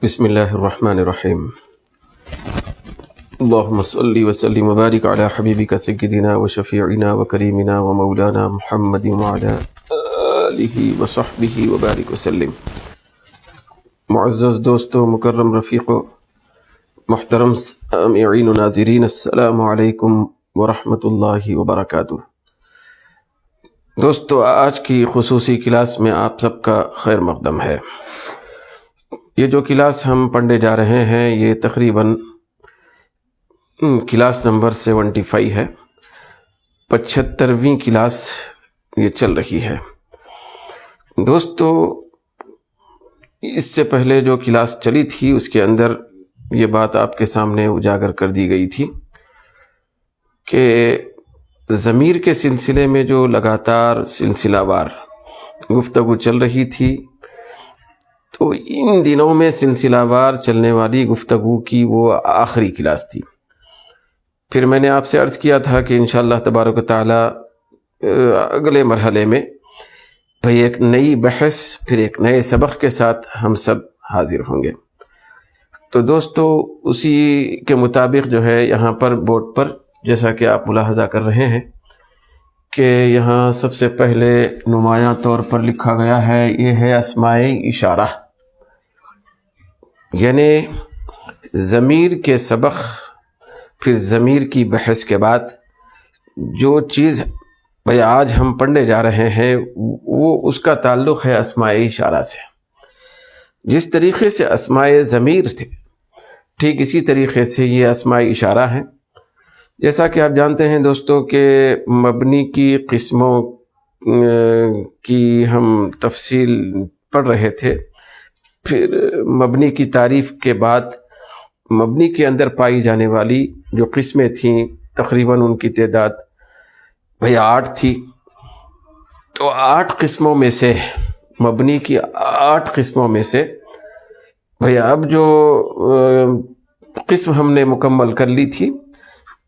بسم اللہ الرحمن الرحیم اللہم صلی وسلم وبارک علی حبیبک سیدنا وشفیعنا وکریمنا ومولانا محمد وعلی آلہ وصحبہ وبارک وسلم۔ معزز دوستو، مکرم رفیقو، محترم سامعین و ناظرین، السلام علیکم ورحمۃ اللہ وبرکاتہ۔ دوستو، آج کی خصوصی کلاس میں آپ سب کا خیر مقدم ہے۔ یہ جو کلاس ہم پڑھنے جا رہے ہیں یہ تقریباً کلاس نمبر 75 ہے، 75ویں کلاس یہ چل رہی ہے۔ دوستو، اس سے پہلے جو کلاس چلی تھی اس کے اندر یہ بات آپ کے سامنے اجاگر کر دی گئی تھی کہ ضمیر کے سلسلے میں جو لگاتار سلسلہ وار گفتگو چل رہی تھی، تو ان دنوں میں سلسلہ وار چلنے والی گفتگو کی وہ آخری کلاس تھی۔ پھر میں نے آپ سے عرض کیا تھا کہ انشاءاللہ تبارک و تعالی اگلے مرحلے میں ایک نئی بحث، پھر ایک نئے سبق کے ساتھ ہم سب حاضر ہوں گے۔ تو دوستو، اسی کے مطابق جو ہے یہاں پر بورڈ پر جیسا کہ آپ ملاحظہ کر رہے ہیں کہ یہاں سب سے پہلے نمایاں طور پر لکھا گیا ہے، یہ ہے اسماء اشارہ، یعنی ضمیر کے سبق، پھر ضمیر کی بحث کے بعد جو چیز آج ہم پڑھنے جا رہے ہیں وہ اس کا تعلق ہے اسماء اشارہ سے۔ جس طریقے سے اسماء ضمیر تھے، ٹھیک اسی طریقے سے یہ اسماء اشارہ ہیں۔ جیسا کہ آپ جانتے ہیں دوستو کہ مبنی کی قسموں کی ہم تفصیل پڑھ رہے تھے، پھر مبنی کی تعریف کے بعد مبنی کے اندر پائی جانے والی جو قسمیں تھیں تقریباً ان کی تعداد 8 تھی۔ تو 8 قسموں میں سے، مبنی کی 8 قسموں میں سے اب جو قسم ہم نے مکمل کر لی تھی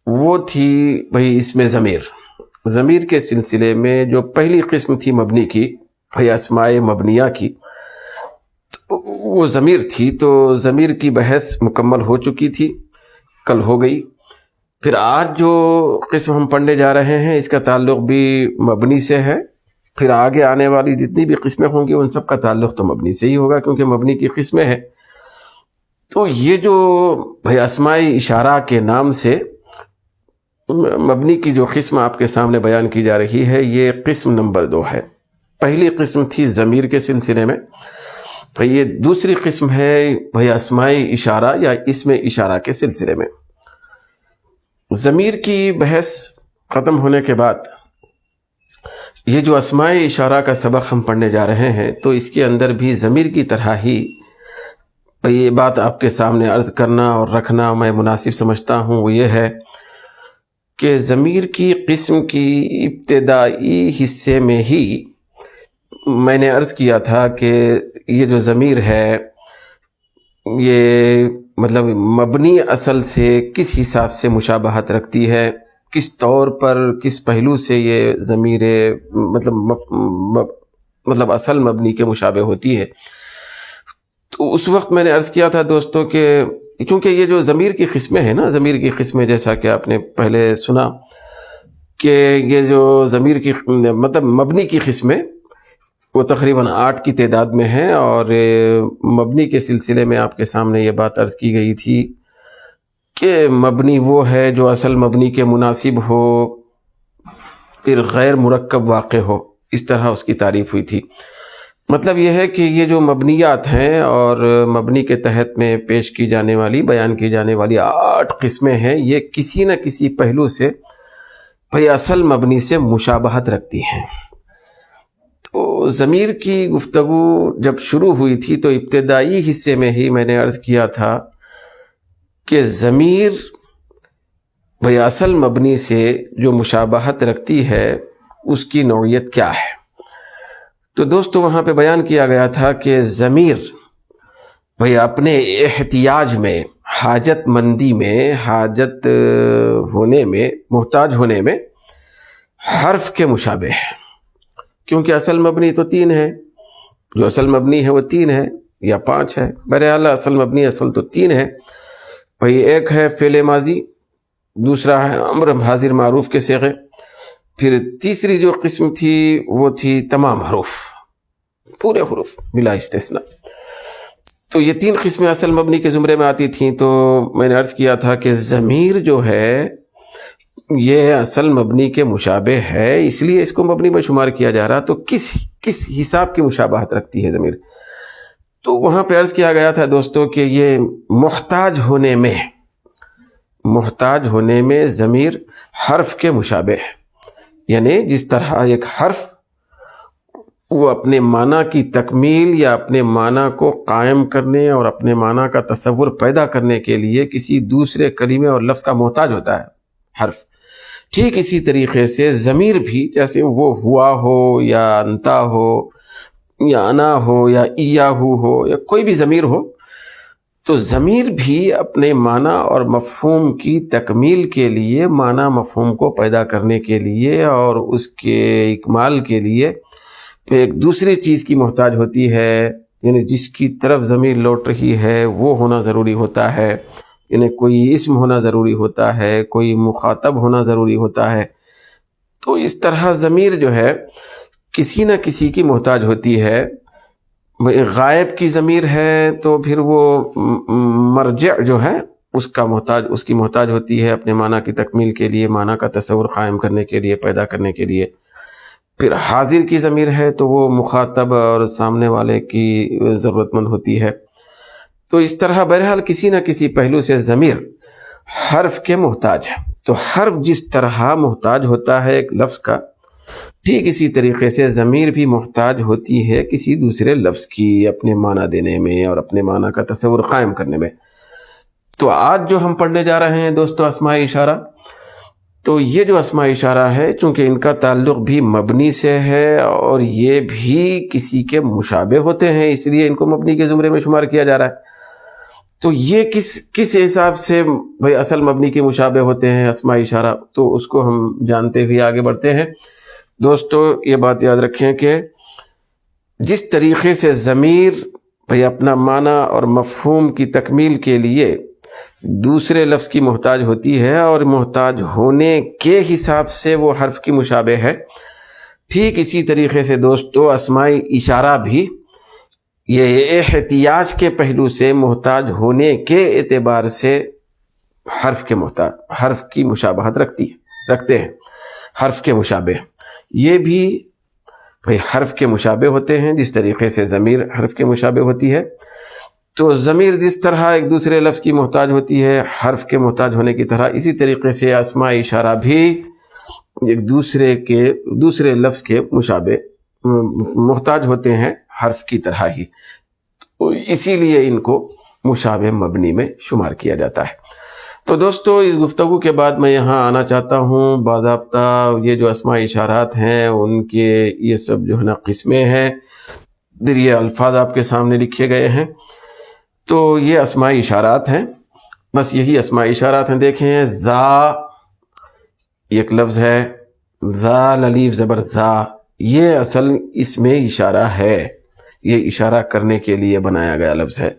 وہ تھی اس میں ضمیر کے سلسلے میں جو پہلی قسم تھی مبنی کی، اسماء مبنیہ کی، وہ ضمیر تھی۔ تو ضمیر کی بحث مکمل ہو چکی تھی، کل ہو گئی۔ پھر آج جو قسم ہم پڑھنے جا رہے ہیں اس کا تعلق بھی مبنی سے ہے، پھر آگے آنے والی جتنی بھی قسمیں ہوں گی ان سب کا تعلق تو مبنی سے ہی ہوگا کیونکہ مبنی کی قسمیں ہیں۔ تو یہ جو اسماء اشارہ کے نام سے مبنی کی جو قسم آپ کے سامنے بیان کی جا رہی ہے یہ قسم نمبر 2 ہے۔ پہلی قسم تھی ضمیر کے سلسلے میں، یہ دوسری قسم ہے اسماء اشارہ یا اسم اشارہ کے سلسلے میں۔ ضمیر کی بحث ختم ہونے کے بعد یہ جو اسماء اشارہ کا سبق ہم پڑھنے جا رہے ہیں تو اس کے اندر بھی ضمیر کی طرح ہی یہ بات آپ کے سامنے عرض کرنا اور رکھنا میں مناسب سمجھتا ہوں، وہ یہ ہے کہ ضمیر کی قسم کی ابتدائی حصے میں ہی میں نے عرض کیا تھا کہ یہ جو ضمیر ہے یہ مطلب مبنی اصل سے کس حساب سے مشابہت رکھتی ہے، کس طور پر، کس پہلو سے یہ ضمیر مطلب اصل مبنی کے مشابہ ہوتی ہے۔ تو اس وقت میں نے عرض کیا تھا دوستو کہ چونکہ یہ جو ضمیر کی قسمیں ہیں نا، ضمیر کی قسمیں جیسا کہ آپ نے پہلے سنا کہ یہ جو ضمیر کی مطلب مبنی کی قسمیں وہ تقریباً 8 کی تعداد میں ہیں، اور مبنی کے سلسلے میں آپ کے سامنے یہ بات عرض کی گئی تھی کہ مبنی وہ ہے جو اصل مبنی کے مناسب ہو، پھر غیر مرکب واقع ہو، اس طرح اس کی تعریف ہوئی تھی۔ مطلب یہ ہے کہ یہ جو مبنیات ہیں اور مبنی کے تحت میں پیش کی جانے والی، بیان کی جانے والی 8 قسمیں ہیں، یہ کسی نہ کسی پہلو سے اصل مبنی سے مشابہت رکھتی ہیں۔ تو ضمیر کی گفتگو جب شروع ہوئی تھی تو ابتدائی حصے میں ہی میں نے عرض کیا تھا کہ ضمیر اصل مبنی سے جو مشابہت رکھتی ہے اس کی نوعیت کیا ہے۔ تو دوستو وہاں پہ بیان کیا گیا تھا کہ ضمیر اپنے احتیاج میں، حاجت مندی میں، حاجت ہونے میں، محتاج ہونے میں حرف کے مشابہ ہے، کیونکہ اصل مبنی تو 3 ہے، جو اصل مبنی ہے وہ 3 ہے، یا 5 ہے. بہرحال اصل مبنی اصل تو 3 ہے بھائی. ایک ہے فعل ماضی، دوسرا ہے امر حاضر معروف کے صیغے، پھر تیسری جو قسم تھی وہ تھی تمام حروف، پورے حروف بلا استثناء. تو یہ 3 قسمیں اصل مبنی کے زمرے میں آتی تھیں. تو میں نے عرض کیا تھا کہ ضمیر جو ہے یہ اصل مبنی کے مشابہ ہے، اس لیے اس کو مبنی میں شمار کیا جا رہا. تو کس حساب کی مشابہت رکھتی ہے ضمیر؟ تو وہاں پہ عرض کیا گیا تھا دوستو کہ یہ محتاج ہونے میں ضمیر حرف کے مشابہ ہے. یعنی جس طرح ایک حرف وہ اپنے معنی کی تکمیل یا اپنے معنی کو قائم کرنے اور اپنے معنی کا تصور پیدا کرنے کے لیے کسی دوسرے کلمے اور لفظ کا محتاج ہوتا ہے حرف، ٹھیک اسی طریقے سے ضمیر بھی، جیسے وہ ہوا ہو یا انتا ہو یا انا ہو یا ایاہو ہو یا کوئی بھی ضمیر ہو، تو ضمیر بھی اپنے معنی اور مفہوم کی تکمیل کے لیے، معنی مفہوم کو پیدا کرنے کے لیے اور اس کے اکمال کے لیے تو ایک دوسری چیز کی محتاج ہوتی ہے. یعنی جس کی طرف ضمیر لوٹ رہی ہے وہ ہونا ضروری ہوتا ہے، یعنی کوئی اسم ہونا ضروری ہوتا ہے، کوئی مخاطب ہونا ضروری ہوتا ہے. تو اس طرح ضمیر جو ہے کسی نہ کسی کی محتاج ہوتی ہے. غائب کی ضمیر ہے تو پھر وہ مرجع جو ہے اس کی محتاج ہوتی ہے اپنے معنی کی تکمیل کے لیے، معنی کا تصور قائم کرنے کے لیے، پیدا کرنے کے لیے. پھر حاضر کی ضمیر ہے تو وہ مخاطب اور سامنے والے کی ضرورت مند ہوتی ہے. تو اس طرح بہرحال کسی نہ کسی پہلو سے ضمیر حرف کے محتاج ہے. تو حرف جس طرح محتاج ہوتا ہے ایک لفظ کا، ٹھیک اسی طریقے سے ضمیر بھی محتاج ہوتی ہے کسی دوسرے لفظ کی اپنے معنی دینے میں اور اپنے معنی کا تصور قائم کرنے میں. تو آج جو ہم پڑھنے جا رہے ہیں دوستو اسماء اشارہ، تو یہ جو اسماء اشارہ ہے چونکہ ان کا تعلق بھی مبنی سے ہے اور یہ بھی کسی کے مشابہ ہوتے ہیں، اس لیے ان کو مبنی کے زمرے میں شمار کیا جا رہا ہے. تو یہ کس حساب سے بھئی اصل مبنی کے مشابہ ہوتے ہیں اسماء اشارہ، تو اس کو ہم جانتے ہوئے آگے بڑھتے ہیں. دوستو یہ بات یاد رکھیں کہ جس طریقے سے ضمیر بھئی اپنا معنی اور مفہوم کی تکمیل کے لیے دوسرے لفظ کی محتاج ہوتی ہے اور محتاج ہونے کے حساب سے وہ حرف کی مشابہ ہے، ٹھیک اسی طریقے سے دوستو اسماء اشارہ بھی یہ احتیاج کے پہلو سے محتاج ہونے کے اعتبار سے حرف کی مشابہت رکھتے ہیں. حرف کے مشابہ یہ بھی بھئی حرف کے مشابہ ہوتے ہیں جس طریقے سے ضمیر حرف کے مشابہ ہوتی ہے. تو ضمیر جس طرح ایک دوسرے لفظ کی محتاج ہوتی ہے حرف کے محتاج ہونے کی طرح، اسی طریقے سے اسماء اشارہ بھی ایک دوسرے لفظ کے مشابہ محتاج ہوتے ہیں حرف کی طرح ہی. تو اسی لیے ان کو مشابہ مبنی میں شمار کیا جاتا ہے. تو دوستو اس گفتگو کے بعد میں یہاں آنا چاہتا ہوں باضابطہ یہ جو اسماء اشارات ہیں ان کے یہ سب جو ہے نا قسمیں ہیں، یہ الفاظ آپ کے سامنے لکھے گئے ہیں. تو یہ اسماء اشارات ہیں، بس یہی اسماء اشارات ہیں. دیکھیں ذا ایک لفظ ہے، ذال الف زبر ذا، یہ اصل اسم اشارہ ہے، یہ اشارہ کرنے کے لیے بنایا گیا لفظ ہے.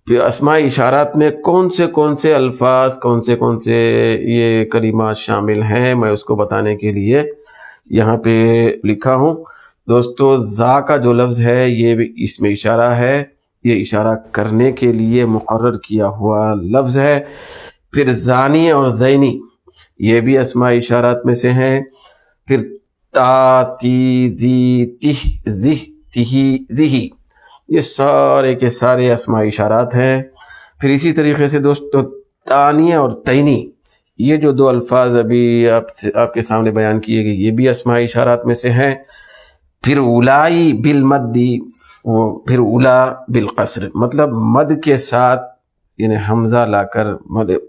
پھر اسماء اشارات میں کون سے الفاظ کون سے یہ کلمات شامل ہیں میں اس کو بتانے کے لیے یہاں پہ لکھا ہوں. دوستو ذا کا جو لفظ ہے یہ بھی اسم اشارہ ہے، یہ اشارہ کرنے کے لیے مقرر کیا ہوا لفظ ہے. پھر زانی اور زینی یہ بھی اسماء اشارات میں سے ہیں. پھر تا تی زی تہ زہ تہی زہی یہ سارے کے سارے اسماء اشارات ہیں. پھر اسی طریقے سے دوستو تانیہ اور تینی یہ جو 2 الفاظ ابھی آپ کے سامنے بیان کیے گئے یہ بھی اسماء اشارات میں سے ہیں. پھر اولائی بالمدی، پھر اولا بالقصر، مطلب مد کے ساتھ یعنی حمزہ لا کر،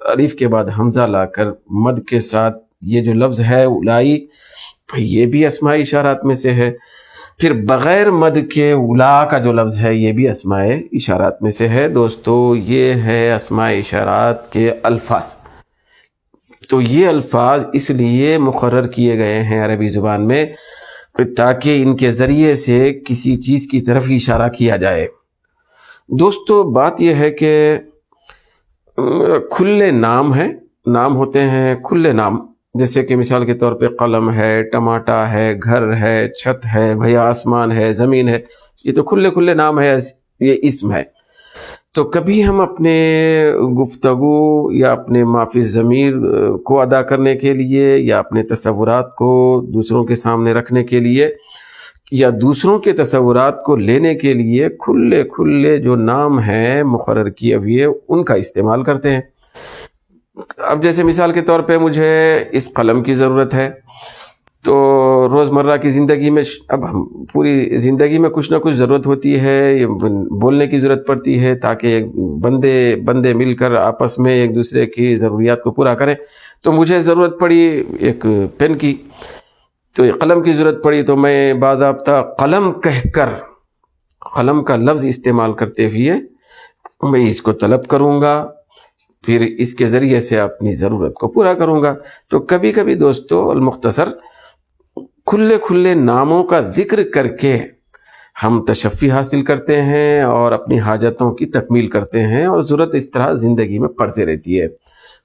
الف کے بعد حمزہ لا کر مد کے ساتھ یہ جو لفظ ہے اولائی یہ بھی اسماء اشارات میں سے ہے. پھر بغیر مد کے اولا کا جو لفظ ہے یہ بھی اسماء اشارات میں سے ہے. دوستو یہ ہے اسماء اشارات کے الفاظ. تو یہ الفاظ اس لیے مقرر کیے گئے ہیں عربی زبان میں تاکہ ان کے ذریعے سے کسی چیز کی طرف اشارہ کیا جائے. دوستو بات یہ ہے کہ کھلے نام ہیں، نام ہوتے ہیں کھلے نام، جیسے کہ مثال کے طور پہ قلم ہے، ٹماٹا ہے، گھر ہے، چھت ہے، بھیا آسمان ہے، زمین ہے، یہ تو کھلے کھلے نام ہے، یہ اسم ہے۔ تو کبھی ہم اپنے گفتگو یا اپنے معافی ضمیر کو ادا کرنے کے لیے یا اپنے تصورات کو دوسروں کے سامنے رکھنے کے لیے یا دوسروں کے تصورات کو لینے کے لیے کھلے کھلے جو نام ہیں مقرر کیے ہوئے ان کا استعمال کرتے ہیں۔ اب جیسے مثال کے طور پہ مجھے اس قلم کی ضرورت ہے، تو روزمرہ کی زندگی میں اب ہم پوری زندگی میں کچھ نہ کچھ ضرورت ہوتی ہے، بولنے کی ضرورت پڑتی ہے تاکہ بندے مل کر آپس میں ایک دوسرے کی ضروریات کو پورا کریں۔ تو مجھے ضرورت پڑی ایک پین کی، تو قلم کی ضرورت پڑی، تو میں باضابطہ قلم کہہ کر قلم کا لفظ استعمال کرتے ہوئے میں اس کو طلب کروں گا، پھر اس کے ذریعے سے اپنی ضرورت کو پورا کروں گا۔ تو کبھی کبھی دوستو المختصر کھلے کھلے ناموں کا ذکر کر کے ہم تشفی حاصل کرتے ہیں اور اپنی حاجتوں کی تکمیل کرتے ہیں، اور ضرورت اس طرح زندگی میں پڑتی رہتی ہے۔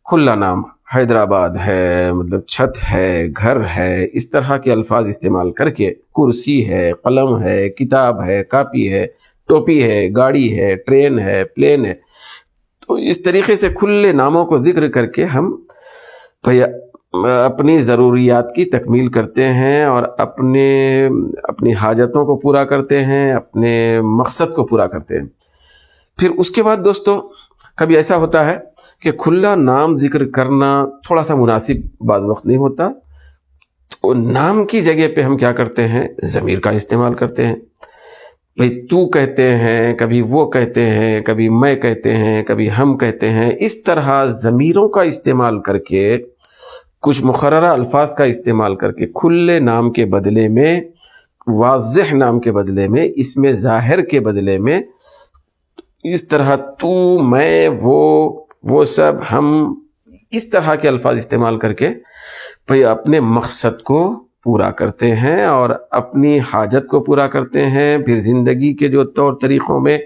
کھلا نام حیدرآباد ہے، مطلب چھت ہے، گھر ہے، اس طرح کے الفاظ استعمال کر کے، کرسی ہے، قلم ہے، کتاب ہے، کاپی ہے، ٹوپی ہے، گاڑی ہے، ٹرین ہے، پلین ہے، تو اس طریقے سے کھلے ناموں کو ذکر کر کے ہم اپنی ضروریات کی تکمیل کرتے ہیں اور اپنی حاجتوں کو پورا کرتے ہیں، اپنے مقصد کو پورا کرتے ہیں۔ پھر اس کے بعد دوستو کبھی ایسا ہوتا ہے کہ کھلا نام ذکر کرنا تھوڑا سا مناسب بعض وقت نہیں ہوتا، تو نام کی جگہ پہ ہم کیا کرتے ہیں، ضمیر کا استعمال کرتے ہیں۔ بھئی تو کہتے ہیں، کبھی وہ کہتے ہیں، کبھی میں کہتے ہیں، کبھی ہم کہتے ہیں، اس طرح ضمیروں کا استعمال کر کے، کچھ مقررہ الفاظ کا استعمال کر کے کھلے نام کے بدلے میں، واضح نام کے بدلے میں، اس میں ظاہر کے بدلے میں، اس طرح تو، میں، وہ سب، ہم، اس طرح کے الفاظ استعمال کر کے بھئی اپنے مقصد کو پورا کرتے ہیں اور اپنی حاجت کو پورا کرتے ہیں۔ پھر زندگی کے جو طور طریقوں میں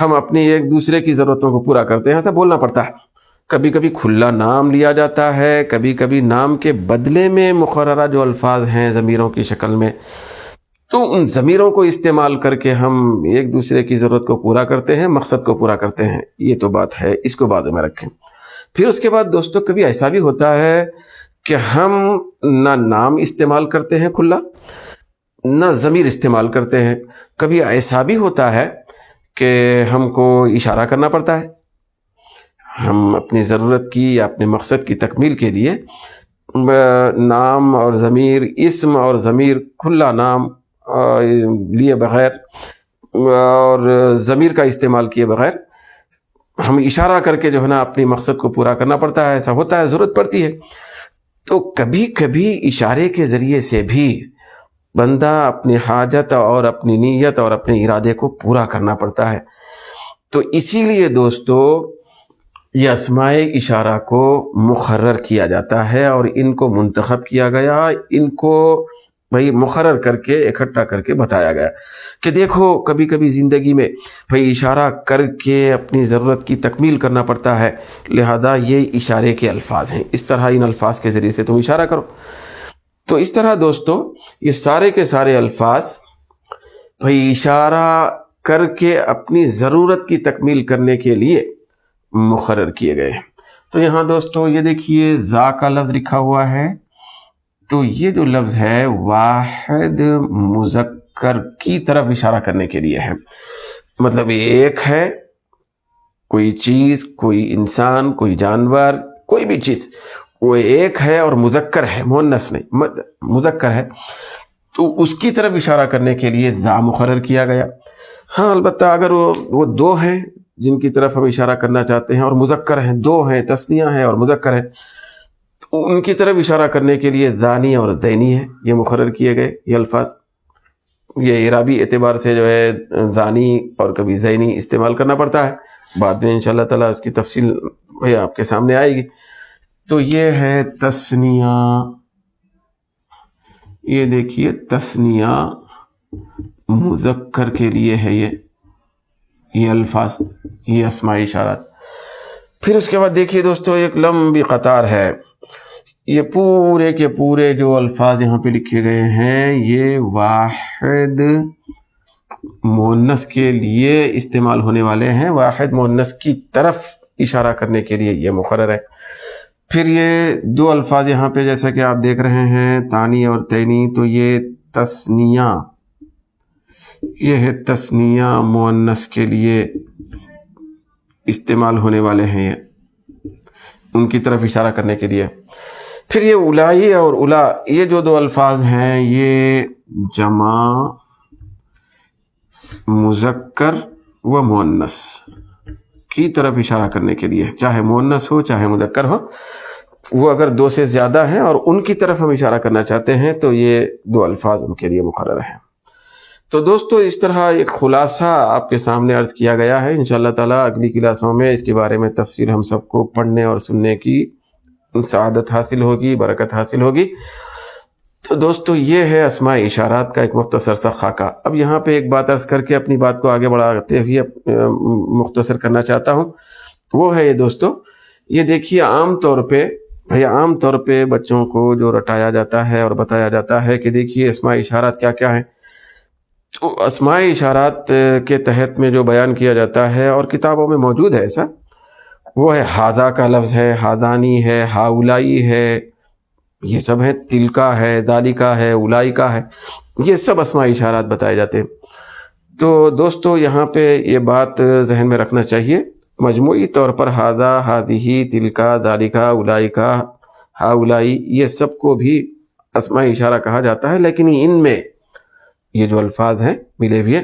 ہم اپنی ایک دوسرے کی ضرورتوں کو پورا کرتے ہیں، ایسا بولنا پڑتا ہے۔ کبھی کبھی کھلا نام لیا جاتا ہے، کبھی کبھی نام کے بدلے میں مقررہ جو الفاظ ہیں ضمیروں کی شکل میں، تو ان ضمیروں کو استعمال کر کے ہم ایک دوسرے کی ضرورت کو پورا کرتے ہیں، مقصد کو پورا کرتے ہیں۔ یہ تو بات ہے، اس کو بعد میں رکھیں۔ پھر اس کے بعد دوستو کبھی ایسا بھی ہوتا ہے کہ ہم نہ نام استعمال کرتے ہیں کھلا، نہ ضمیر استعمال کرتے ہیں۔ کبھی ایسا بھی ہوتا ہے کہ ہم کو اشارہ کرنا پڑتا ہے، ہم اپنی ضرورت کی یا اپنے مقصد کی تکمیل کے لیے نام اور ضمیر، اسم اور ضمیر، کھلا نام لیے بغیر اور ضمیر کا استعمال کیے بغیر ہم اشارہ کر کے جو ہے نا اپنی مقصد کو پورا کرنا پڑتا ہے۔ ایسا ہوتا ہے، ضرورت پڑتی ہے۔ تو کبھی کبھی اشارے کے ذریعے سے بھی بندہ اپنی حاجت اور اپنی نیت اور اپنے ارادے کو پورا کرنا پڑتا ہے۔ تو اسی لیے دوستو یہ اسماء اشارہ کو مقرر کیا جاتا ہے اور ان کو منتخب کیا گیا، ان کو بھئی مقرر کر کے اکٹھا کر کے بتایا گیا کہ دیکھو کبھی کبھی زندگی میں بھئی اشارہ کر کے اپنی ضرورت کی تکمیل کرنا پڑتا ہے، لہذا یہ اشارے کے الفاظ ہیں، اس طرح ان الفاظ کے ذریعے سے تم اشارہ کرو۔ تو اس طرح دوستو یہ سارے کے سارے الفاظ بھئی اشارہ کر کے اپنی ضرورت کی تکمیل کرنے کے لیے مقرر کیے گئے ہیں۔ تو یہاں دوستو یہ دیکھیے ذا کا لفظ لکھا ہوا ہے، تو یہ جو لفظ ہے واحد مذکر کی طرف اشارہ کرنے کے لیے ہے، مطلب ایک ہے، کوئی چیز، کوئی انسان، کوئی جانور، کوئی بھی چیز، وہ ایک ہے اور مذکر ہے، مؤنث نہیں، مذکر ہے، تو اس کی طرف اشارہ کرنے کے لیے ذا مقرر کیا گیا۔ ہاں البتہ اگر وہ دو ہیں جن کی طرف ہم اشارہ کرنا چاہتے ہیں اور مذکر ہیں، دو ہیں، تثنیہ ہے اور مذکر ہے، تو ان کی طرف اشارہ کرنے کے لیے ذانی اور ذینی ہے، یہ مقرر کیے گئے یہ الفاظ۔ یہ اعرابی اعتبار سے جو ہے ذانی اور کبھی ذینی استعمال کرنا پڑتا ہے، بعد میں انشاءاللہ تعالیٰ اس کی تفصیل آپ کے سامنے آئے گی۔ تو یہ ہے تثنیہ، یہ دیکھیے تثنیہ مذکر کے لیے ہے، یہ یہ الفاظ، یہ اسمائی اشارات۔ پھر اس کے بعد دیکھیے دوستو ایک لمبی قطار ہے، یہ پورے کے پورے جو الفاظ یہاں پہ لکھے گئے ہیں یہ واحد مؤنث کے لیے استعمال ہونے والے ہیں، واحد مؤنث کی طرف اشارہ کرنے کے لیے یہ مقرر ہے۔ پھر یہ دو الفاظ یہاں پہ جیسا کہ آپ دیکھ رہے ہیں تانی اور تینی، تو یہ تثنیہ، یہ ہے تثنیہ مؤنث کے لیے استعمال ہونے والے ہیں، یہ ان کی طرف اشارہ کرنے کے لیے۔ پھر یہ اولائی اور اولا، یہ جو دو الفاظ ہیں یہ جمع مذکر و مؤنث کی طرف اشارہ کرنے کے لیے، چاہے مؤنث ہو چاہے مذکر ہو، وہ اگر دو سے زیادہ ہیں اور ان کی طرف ہم اشارہ کرنا چاہتے ہیں تو یہ دو الفاظ ان کے لیے مقرر ہیں۔ تو دوستو اس طرح ایک خلاصہ آپ کے سامنے عرض کیا گیا ہے، انشاءاللہ تعالیٰ اگلی کلاسوں میں اس کے بارے میں تفصیل ہم سب کو پڑھنے اور سننے کی سعادت حاصل ہوگی، برکت حاصل ہوگی۔ تو دوستو یہ ہے اسماء اشارات کا ایک مختصر سا خاکہ۔ اب یہاں پہ ایک بات عرض کر کے اپنی بات کو آگے بڑھاتے ہوئے مختصر کرنا چاہتا ہوں، وہ ہے یہ دوستو، یہ دیکھیے عام طور پہ بچوں کو جو رٹایا جاتا ہے اور بتایا جاتا ہے کہ دیکھیے اسماء اشارات کیا کیا ہیں، تو اسماء اشارات کے تحت میں جو بیان کیا جاتا ہے اور کتابوں میں موجود ہے ایسا، وہ ہے ہاذا کا لفظ ہے، ہاذانی ہے، ہاولائی ہے، یہ سب ہے، تلکا ہے، ذالکا ہے، اولائی کا ہے، یہ سب اسماء اشارات بتائے جاتے ہیں۔ تو دوستو یہاں پہ یہ بات ذہن میں رکھنا چاہیے، مجموعی طور پر ہاذا، ہاذیہ، تلکا، ذالکا، اولائکا، ہاولائی، یہ سب کو بھی اسماء اشارہ کہا جاتا ہے، لیکن ان میں یہ جو الفاظ ہیں ملے ہوئے،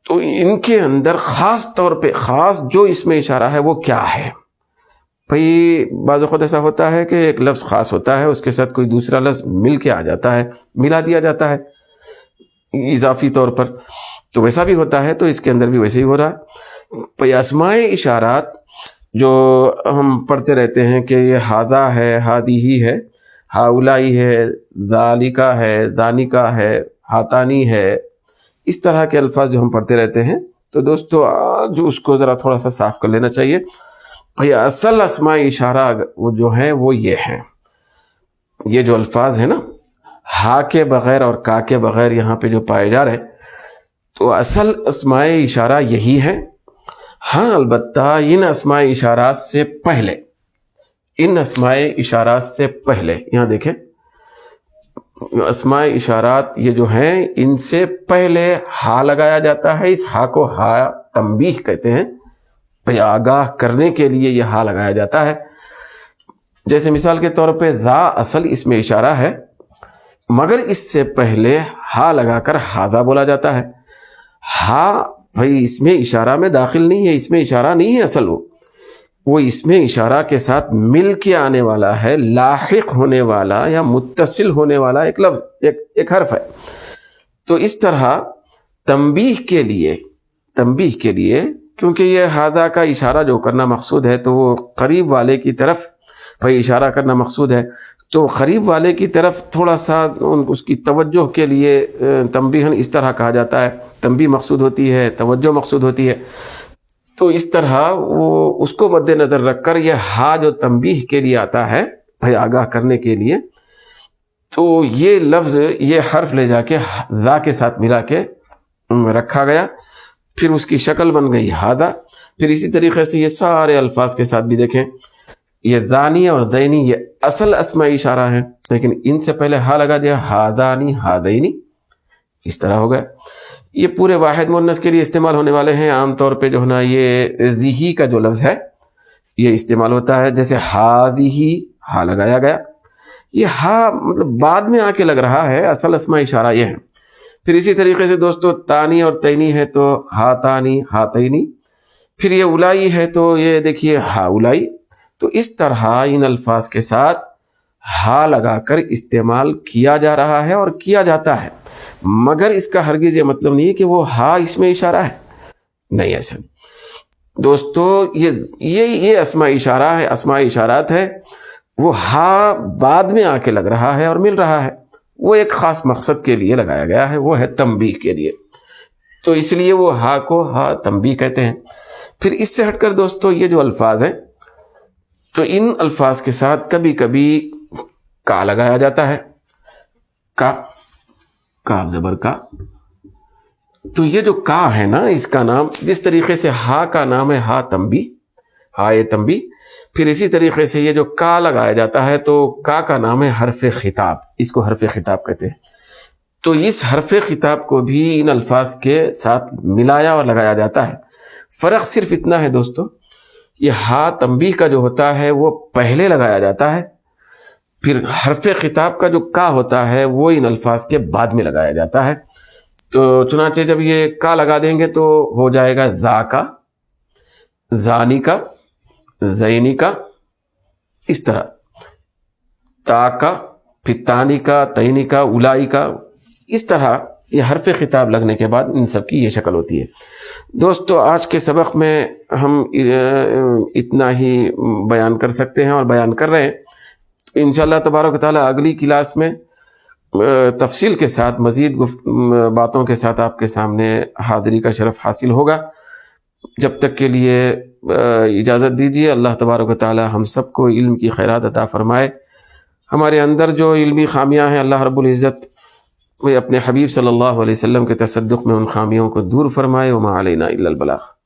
تو ان کے اندر خاص طور پہ خاص جو اس میں اشارہ ہے وہ کیا ہے؟ بھئی بعض اوقات ایسا ہوتا ہے کہ ایک لفظ خاص ہوتا ہے، اس کے ساتھ کوئی دوسرا لفظ مل کے آ جاتا ہے، ملا دیا جاتا ہے اضافی طور پر، تو ویسا بھی ہوتا ہے، تو اس کے اندر بھی ویسے ہی ہو رہا ہے۔ بھئی اسماء اشارات جو ہم پڑھتے رہتے ہیں کہ یہ ہاذا ہے، ہادیہی ہے، ہاولائی ہے، ذالکا ہے، ذانکا ہے، ہاتانی ہے، اس طرح کے الفاظ جو ہم پڑھتے رہتے ہیں، تو دوستو آج اس کو ذرا تھوڑا سا صاف کر لینا چاہیے۔ بھئی اصل اسماء اشارہ وہ جو ہیں وہ یہ ہیں، یہ جو الفاظ ہیں نا ہا کے بغیر اور کا کے بغیر یہاں پہ جو پائے جا رہے ہیں، تو اصل اسماء اشارہ یہی ہیں۔ ہاں البتہ ان اسماء اشارات سے پہلے یہاں دیکھیں، اسماء اشارات یہ جو ہیں ان سے پہلے ہا لگایا جاتا ہے، اس ہا کو ہا تنبیہ کہتے ہیں، آگاہ کرنے کے لیے یہ ہا لگایا جاتا ہے۔ جیسے مثال کے طور پہ ذا اصل اس میں اشارہ ہے، مگر اس سے پہلے ہا لگا کر ہاذا بولا جاتا ہے۔ ہا بھائی اس میں اشارہ میں داخل نہیں ہے، اس میں اشارہ نہیں ہے، اصل وہ اس میں اشارہ کے ساتھ مل کے آنے والا ہے، لاحق ہونے والا یا متصل ہونے والا ایک لفظ، ایک حرف ہے۔ تو اس طرح تنبیہ کے لیے کیونکہ یہ ہاذا کا اشارہ جو کرنا مقصود ہے تو وہ قریب والے کی طرف بھائی اشارہ کرنا مقصود ہے، تو قریب والے کی طرف تھوڑا سا اس کی توجہ کے لیے تنبیہن اس طرح کہا جاتا ہے، تنبیہ مقصود ہوتی ہے، توجہ مقصود ہوتی ہے، تو اس طرح وہ اس کو مد نظر رکھ کر یہ ہا جو تنبیہ کے لیے آتا ہے بھائی آگاہ کرنے کے لیے، تو یہ لفظ یہ حرف لے جا کے ذا کے ساتھ ملا کے رکھا گیا، پھر اس کی شکل بن گئی ہاذا۔ پھر اسی طریقے سے یہ سارے الفاظ کے ساتھ بھی دیکھیں، یہ ذانی اور ذینی یہ اصل اسماء اشارہ ہیں، لیکن ان سے پہلے ہا لگا دیا، ہاذانی، ہاذینی، اس طرح ہو گیا۔ یہ پورے واحد مؤنث کے لیے استعمال ہونے والے ہیں۔ عام طور پہ جو ہے نا یہ ذیہی کا جو لفظ ہے یہ استعمال ہوتا ہے، جیسے ہاذیہی، ہا لگایا گیا، یہ ہا مطلب بعد میں آ کے لگ رہا ہے، اصل اسماء اشارہ یہ ہیں۔ پھر اسی طریقے سے دوستو تانی اور تینی ہے تو ہاتانی، ہاتینی، پھر یہ اولائی ہے تو یہ دیکھیے ہا اولائی۔ تو اس طرح ان الفاظ کے ساتھ ہا لگا کر استعمال کیا جا رہا ہے اور کیا جاتا ہے، مگر اس کا ہرگز یہ مطلب نہیں ہے کہ وہ ہا اس میں اشارہ ہے، نہیں ایسا دوستو۔ یہ اسماء اشارہ ہے، اسماء اشارات ہے، وہ ہا بعد میں آ کے لگ رہا ہے اور مل رہا ہے، وہ ایک خاص مقصد کے لیے لگایا گیا ہے، وہ ہے تنبیہ کے لیے۔ تو اس لیے وہ ہا کو ہا تنبیہ کہتے ہیں۔ پھر اس سے ہٹ کر دوستو یہ جو الفاظ ہیں تو ان الفاظ کے ساتھ کبھی کبھی کا لگایا جاتا ہے، کاف زبر کا۔ تو یہ جو کا ہے نا، اس کا نام جس طریقے سے ہا کا نام ہے ہا تنبیہ، ہائے تنبیہ، پھر اسی طریقے سے یہ جو کا لگایا جاتا ہے تو کا نام ہے حرف خطاب، اس کو حرف خطاب کہتے ہیں۔ تو اس حرف خطاب کو بھی ان الفاظ کے ساتھ ملایا اور لگایا جاتا ہے۔ فرق صرف اتنا ہے دوستو، یہ ہا تنبیہ کا جو ہوتا ہے وہ پہلے لگایا جاتا ہے، پھر حرف خطاب کا جو کا ہوتا ہے وہ ان الفاظ کے بعد میں لگایا جاتا ہے۔ تو چنانچہ جب یہ کا لگا دیں گے تو ہو جائے گا ذا کا، زانی کا، زینی کا، اس طرح تا کا، پھر تانی کا، تینی کا، الائی کا، اس طرح یہ حرف خطاب لگنے کے بعد ان سب کی یہ شکل ہوتی ہے۔ دوستو آج کے سبق میں ہم اتنا ہی بیان کر سکتے ہیں اور بیان کر رہے ہیں۔ انشاءاللہ تبارک و تعالیٰ اگلی کلاس میں تفصیل کے ساتھ مزید باتوں کے ساتھ آپ کے سامنے حاضری کا شرف حاصل ہوگا۔ جب تک کے لیے اجازت دیجیے۔ اللہ تبارک و تعالیٰ ہم سب کو علم کی خیرات عطا فرمائے۔ ہمارے اندر جو علمی خامیاں ہیں اللہ رب العزت وہ اپنے حبیب صلی اللہ علیہ وسلم کے تصدق میں ان خامیوں کو دور فرمائے۔ وما علینا الا البلاغ۔